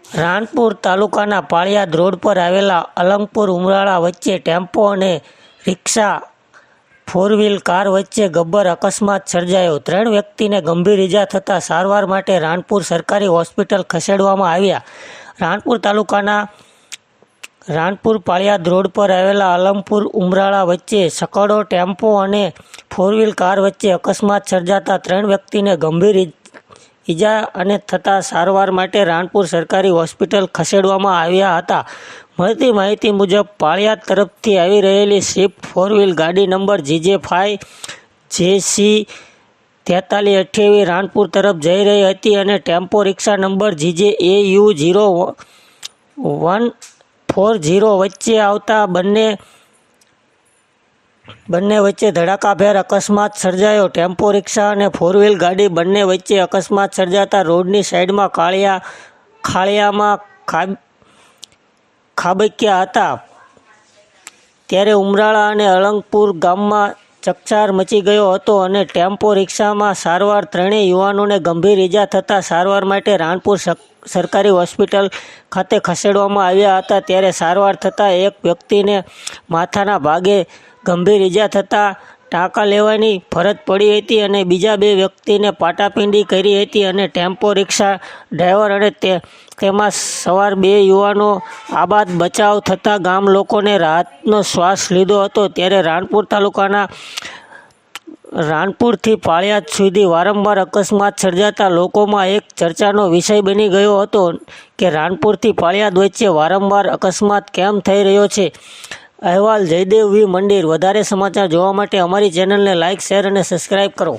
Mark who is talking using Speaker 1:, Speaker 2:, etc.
Speaker 1: રાણપુર તાલુકાના પાળિયાદ રોડ પર આવેલા અલંગપુર ઉમરાળા વચ્ચે ટેમ્પો અને રિક્ષા ફોર વ્હીલ કાર વચ્ચે ગબ્બર અકસ્માત સર્જાયો। 3 વ્યક્તિને ગંભીર ઇજા થતાં સારવાર માટે રાણપુર સરકારી હોસ્પિટલ ખસેડવામાં આવ્યા। રાણપુર તાલુકાના રાણપુર પાળિયાદ રોડ પર આવેલા અલંગપુર ઉમરાળા વચ્ચે સકડો ટેમ્પો અને ફોર વ્હીલ કાર વચ્ચે અકસ્માત સર્જાતા 3 વ્યક્તિને ગંભીર ઇજા અને થતાં સારવાર માટે રાણપુર સરકારી હોસ્પિટલ ખસેડવામાં આવ્યા હતા। મળતી માહિતી મુજબ પાળિયાદ તરફથી આવી રહેલી સ્વિફ્ટ ફોર વ્હીલ ગાડી નંબર GJ5JC 4328 રાણપુર તરફ જઈ રહી હતી અને ટેમ્પો રિક્ષા નંબર GJAU0140 વચ્ચે આવતા બંને વચ્ચે ધડાકાભેર અકસ્માત સર્જાયો। ટેમ્પો રિક્ષા અને ફોર વ્હીલ ગાડી બંને વચ્ચે અકસ્માત સર્જાતા રોડની સાઈડમાં ખાળિયામાં ખાબક્યા હતા। ત્યારે ઉમરાળા અને અલંગપુર ગામમાં ચકચાર મચી ગયો હતો અને ટેમ્પો રિક્ષામાં સારવાર ત્રણેય યુવાનોને ગંભીર ઇજા થતાં સારવાર માટે રાણપુર સરકારી હોસ્પિટલ ખાતે ખસેડવામાં આવ્યા હતા। ત્યારે સારવાર થતાં એક વ્યક્તિને માથાના ભાગે ગંભીર ઇજા થતાં ટાંકા લેવાની ફરજ પડી હતી અને બીજા 2 વ્યક્તિને પાટાપિંડી કરી હતી અને ટેમ્પો રિક્ષા ડ્રાઈવર અને તેમાં સવાર 2 યુવાનો આબાદ બચાવ થતાં ગામ લોકોને રાહતનો શ્વાસ લીધો હતો। ત્યારે રાણપુર તાલુકાના રાણપુરથી પાળિયાદ સુધી વારંવાર અકસ્માત સર્જાતા લોકોમાં એક ચર્ચાનો વિષય બની ગયો હતો કે રાણપુરથી પાળિયાદ વચ્ચે વારંવાર અકસ્માત કેમ થઈ રહ્યો છે। અહેવાલ જયદેવ વી મંદિર। વધારે સમાચાર જોવા માટે અમારી ચેનલને લાઇક, શેર અને સબસ્ક્રાઈબ કરો।